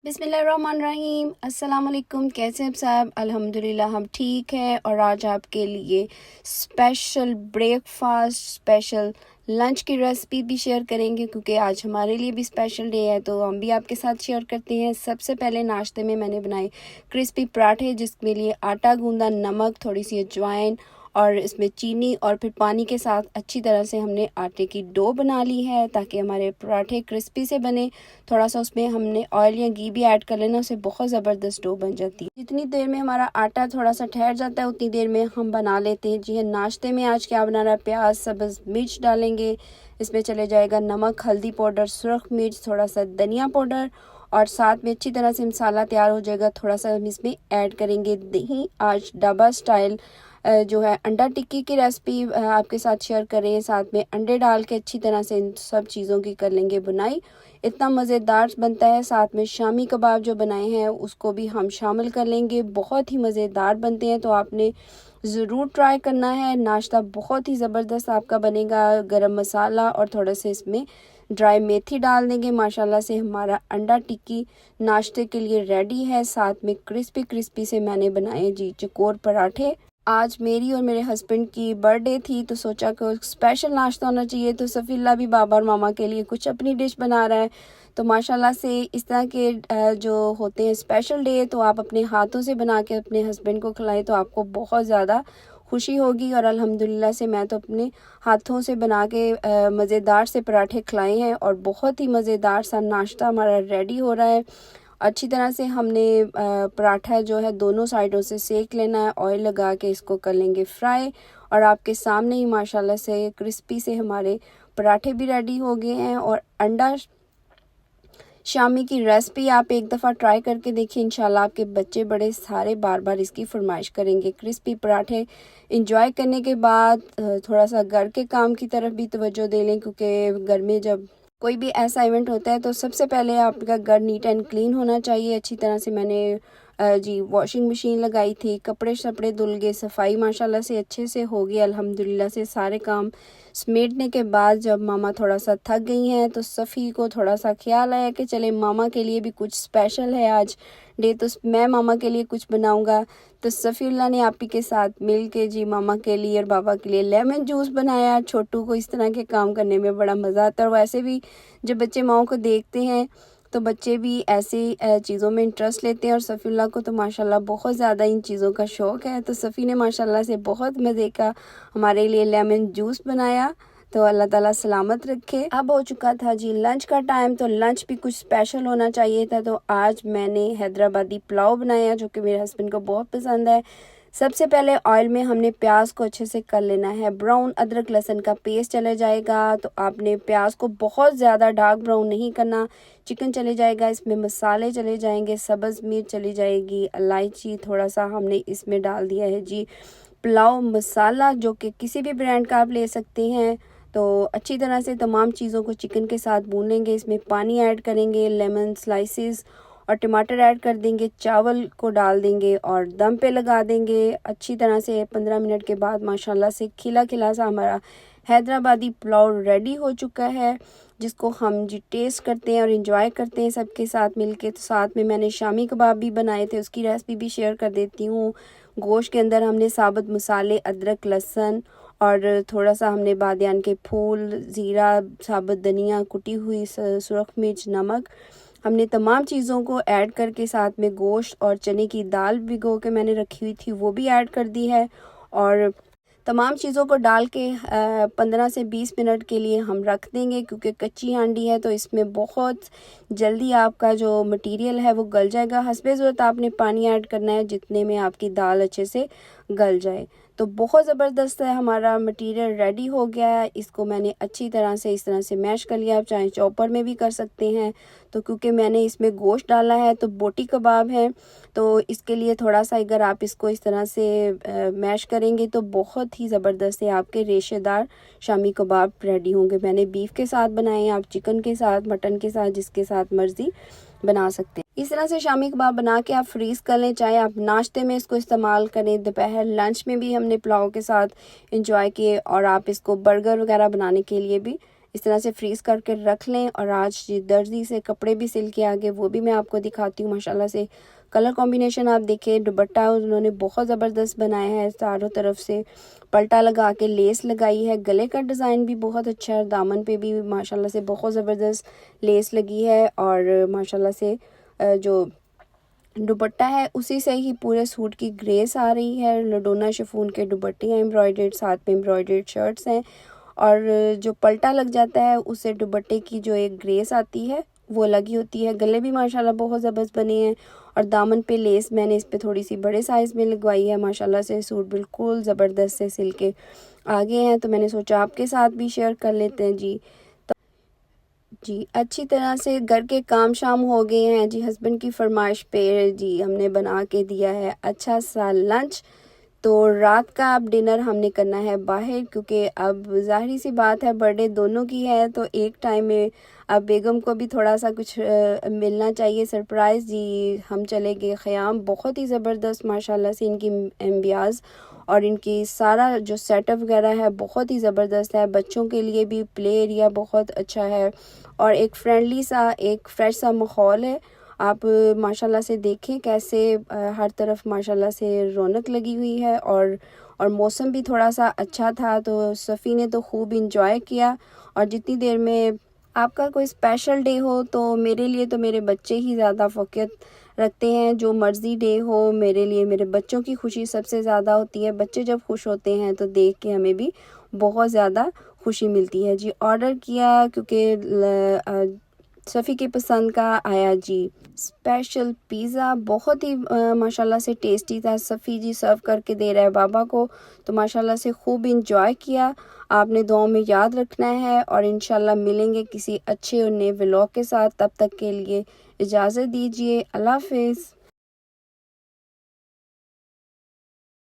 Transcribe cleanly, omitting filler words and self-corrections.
बिस्मिल्लाहिर्रहमानिर्रहीम। अस्सलाम वालेकुम। कैसे हैं आप सब? अल्हम्दुलिल्लाह हम ठीक हैं। और आज आपके लिए स्पेशल ब्रेकफास्ट, स्पेशल लंच की रेसिपी भी शेयर करेंगे क्योंकि आज हमारे लिए भी स्पेशल डे है, तो हम भी आपके साथ शेयर करते हैं। सबसे पहले नाश्ते में मैंने बनाए क्रिस्पी पराठे, जिसके लिए आटा गूंदा, नमक, थोड़ी सी अजवाइन और इसमें चीनी और फिर पानी के साथ अच्छी तरह से हमने आटे की डो बना ली है ताकि हमारे पराठे क्रिस्पी से बने। थोड़ा सा उसमें हमने ऑयल या घी भी ऐड कर लेना, उससे बहुत ज़बरदस्त डो बन जाती है। जितनी देर में हमारा आटा थोड़ा सा ठहर जाता है उतनी देर में हम बना लेते हैं। जी हाँ, नाश्ते में आज क्या बनाना है, प्याज, सब्ज़ मिर्च डालेंगे। इसमें चले जाएगा नमक, हल्दी पाउडर, सुरख मिर्च, थोड़ा सा धनिया पाउडर और साथ में अच्छी तरह से मसाला तैयार हो जाएगा। थोड़ा सा हम इसमें ऐड करेंगे दही। आज ढाबा स्टाइल जो है अंडा टिक्की की रेसिपी आपके साथ शेयर करें। साथ में अंडे डाल के अच्छी तरह से इन सब चीज़ों की कर लेंगे बुनाई। इतना मज़ेदार बनता है। साथ में शामी कबाब जो बनाए हैं उसको भी हम शामिल कर लेंगे, बहुत ही मज़ेदार बनते हैं, तो आपने ज़रूर ट्राई करना है। नाश्ता बहुत ही ज़बरदस्त आपका बनेगा। गरम मसाला और थोड़ा से इसमें ड्राई मेथी डाल देंगे। माशाल्लाह से हमारा अंडा टिक्की नाश्ते के लिए रेडी है। साथ में क्रिस्पी क्रिस्पी से मैंने बनाए जी चकोर पराठे। आज मेरी और मेरे हस्बैंड की बर्थडे थी, तो सोचा कि स्पेशल नाश्ता होना चाहिए, तो सफ़ील्ला भी बाबा और मामा के लिए कुछ अपनी डिश बना रहा है। तो माशाल्लाह से इस तरह के जो होते हैं स्पेशल डे, तो आप अपने हाथों से बना के अपने हस्बैंड को खिलाएं तो आपको बहुत ज़्यादा खुशी होगी। और अल्हम्दुलिल्लाह से मैं तो अपने हाथों से बना के मज़ेदार से पराठे खिलाए हैं और बहुत ही मज़ेदार सा नाश्ता हमारा रेडी हो रहा है। अच्छी तरह से हमने पराठा जो है दोनों साइडों से सेक लेना है। ऑयल लगा के इसको कर लेंगे फ्राई। और आपके सामने ही माशाल्लाह से क्रिस्पी से हमारे पराठे भी रेडी हो गए हैं। और अंडा शामी की रेसिपी आप एक दफ़ा ट्राई करके देखिए, इंशाल्लाह आपके बच्चे बड़े सारे बार बार इसकी फरमाइश करेंगे। क्रिस्पी पराठे इंजॉय करने के बाद थोड़ा सा घर के काम की तरफ भी तवज्जो दे लें, क्योंकि घर में जब कोई भी ऐसा इवेंट होता है तो सबसे पहले आपका घर नीट एंड क्लीन होना चाहिए। अच्छी तरह से मैंने जी वॉशिंग मशीन लगाई थी, कपड़े शपड़े धुल गए, सफाई माशाल्लाह से अच्छे से हो गई अल्हम्दुलिल्लाह से। सारे काम समेटने के बाद जब मामा थोड़ा सा थक गई हैं तो सफ़ी को थोड़ा सा ख्याल आया कि चले मामा के लिए भी कुछ स्पेशल है आज डे, तो मैं मामा के लिए कुछ बनाऊंगा। तो सफ़ीउल्लाह ने आपी के साथ मिल के जी मामा के लिए और बाबा के लिए लेमन जूस बनाया। छोटू को इस तरह के काम करने में बड़ा मज़ा आता है। और वैसे भी जब बच्चे माओ को देखते हैं तो बच्चे भी ऐसी चीज़ों में इंटरेस्ट लेते हैं। और सफ़ीउल्लाह को तो माशाल्लाह बहुत ज़्यादा इन चीज़ों का शौक़ है। तो सफ़ी ने माशाल्लाह से बहुत मज़े का हमारे लिए लेमन जूस बनाया। तो अल्लाह ताला सलामत रखे। अब हो चुका था जी लंच का टाइम, तो लंच भी कुछ स्पेशल होना चाहिए था। तो आज मैंने हैदराबादी पुलाव बनाया जो कि मेरे हस्बैंड को बहुत पसंद है। सबसे पहले ऑयल में हमने प्याज को अच्छे से कर लेना है ब्राउन। अदरक लहसुन का पेस्ट चले जाएगा, तो आपने प्याज को बहुत ज़्यादा डार्क ब्राउन नहीं करना। चिकन चले जाएगा, इसमें मसाले चले जाएंगे, सब्ज़ मिर्च चली जाएगी, इलायची थोड़ा सा हमने इसमें डाल दिया है जी पुलाव मसाला, जो कि किसी भी ब्रांड का आप ले सकते हैं। तो अच्छी तरह से तमाम चीज़ों को चिकन के साथ भून लेंगे। इसमें पानी ऐड करेंगे, लेमन स्लाइसेस और टमाटर ऐड कर देंगे, चावल को डाल देंगे और दम पे लगा देंगे। अच्छी तरह से 15 मिनट के बाद माशाल्लाह से खिला खिला सा हमारा हैदराबादी पुलाव रेडी हो चुका है, जिसको हम जी टेस्ट करते हैं और इन्जॉय करते हैं सबके साथ मिलके। तो साथ में मैंने शामी कबाब भी बनाए थे, उसकी रेसिपी भी शेयर कर देती हूँ। गोश्त के अंदर हमने साबुत मसाले, अदरक, लहसुन और थोड़ा सा हमने बादियान के फूल, ज़ीरा, साबुत धनिया, कुटी हुई सुरख मिर्च, नमक, हमने तमाम चीज़ों को ऐड करके साथ में गोश्त और चने की दाल भिगो के मैंने रखी हुई थी वो भी ऐड कर दी है। और तमाम चीज़ों को डाल के 15 से 20 मिनट के लिए हम रख देंगे, क्योंकि कच्ची हांडी है तो इसमें बहुत जल्दी आपका जो मटेरियल है वो गल जाएगा। हस्बे ज़रूरत आपने पानी ऐड करना है जितने में आपकी दाल अच्छे से गल जाए। तो बहुत ज़बरदस्त है, हमारा मटेरियल रेडी हो गया है। इसको मैंने अच्छी तरह से इस तरह से मैश कर लिया। आप चाहे चॉपर में भी कर सकते हैं। तो क्योंकि मैंने इसमें गोश्त डाला है तो बोटी कबाब है, तो इसके लिए थोड़ा सा अगर आप इसको इस तरह से मैश करेंगे तो बहुत ही ज़बरदस्त है आपके रेशेदार शामी कबाब रेडी होंगे। मैंने बीफ के साथ बनाए हैं, आप चिकन के साथ, मटन के साथ, जिसके साथ मर्ज़ी बना सकते हैं। इस तरह से शामी कबाब बना के आप फ्रीज़ कर लें, चाहे आप नाश्ते में इसको इस्तेमाल करें, दोपहर लंच में भी हमने पुलाव के साथ इंजॉय किए, और आप इसको बर्गर वगैरह बनाने के लिए भी इस तरह से फ्रीज़ करके रख लें। और आज दर्जी से कपड़े भी सिल के आगे, वो भी मैं आपको दिखाती हूँ। माशाल्लाह से कलर कॉम्बिनेशन आप देखिए, दुपट्टा उन्होंने बहुत ज़बरदस्त बनाया है, चारों तरफ से पल्टा लगा के लेस लगाई है। गले का डिज़ाइन भी बहुत अच्छा है, दामन पे भी माशाल्लाह से बहुत ज़बरदस्त लेस लगी है। और माशाल्लाह से जो दुपट्टा है उसी से ही पूरे सूट की ग्रेस आ रही है। लडोना शिफॉन के दुपट्टे हैं एम्ब्रॉयडर्ड, साथ में एम्ब्रॉयडर्ड शर्ट्स हैं। और जो पल्टा लग जाता है उससे दुपट्टे की जो एक ग्रेस आती है वो लगी होती है। गले भी माशाल्लाह बहुत ज़बरदस्त बने हैं। और दामन पे लेस मैंने इस पे थोड़ी सी बड़े साइज़ में लगवाई है। माशाल्लाह से सूट बिल्कुल ज़बरदस्त से सिल के आगे हैं, तो मैंने सोचा आपके साथ भी शेयर कर लेते हैं जी। जी अच्छी तरह से घर के काम शाम हो गए हैं जी। हस्बैंड की फरमाइश पे जी हमने बना के दिया है अच्छा सा लंच। तो रात का अब डिनर हमने करना है बाहर, क्योंकि अब ज़ाहिर सी बात है बर्थडे दोनों की है, तो एक टाइम में अब बेगम को भी थोड़ा सा कुछ मिलना चाहिए सरप्राइज़ जी। हम चले गए ख़याम, बहुत ही ज़बरदस्त माशाल्लाह से इनकी एम्बियाज़ और इनकी सारा जो सेटअप वगैरह है बहुत ही ज़बरदस्त है। बच्चों के लिए भी प्ले एरिया बहुत अच्छा है और एक फ्रेंडली सा, एक फ्रेश सा माहौल है। आप माशाल्लाह से देखें कैसे हर तरफ माशाल्लाह से रौनक लगी हुई है। और मौसम भी थोड़ा सा अच्छा था, तो सफ़ी ने तो खूब इंजॉय किया। और जितनी देर में आपका कोई स्पेशल डे हो तो मेरे लिए तो मेरे बच्चे ही ज़्यादा फ़ोकस रखते हैं। जो मर्ज़ी डे हो मेरे लिए मेरे बच्चों की खुशी सबसे ज़्यादा होती है। बच्चे जब खुश होते हैं तो देख के हमें भी बहुत ज़्यादा खुशी मिलती है जी। ऑर्डर किया क्योंकि सफ़ी की पसंद का आया जी स्पेशल पिज़्ज़ा, बहुत ही माशाल्लाह से टेस्टी था। सफ़ी जी सर्व करके दे रहा है बाबा को, तो माशाल्लाह से खूब इंजॉय किया। आपने दुआओं में याद रखना है और इंशाल्लाह मिलेंगे किसी अच्छे और नए व्लॉग के साथ। तब तक के लिए इजाज़त दीजिए, अल्लाह हाफ़िज़।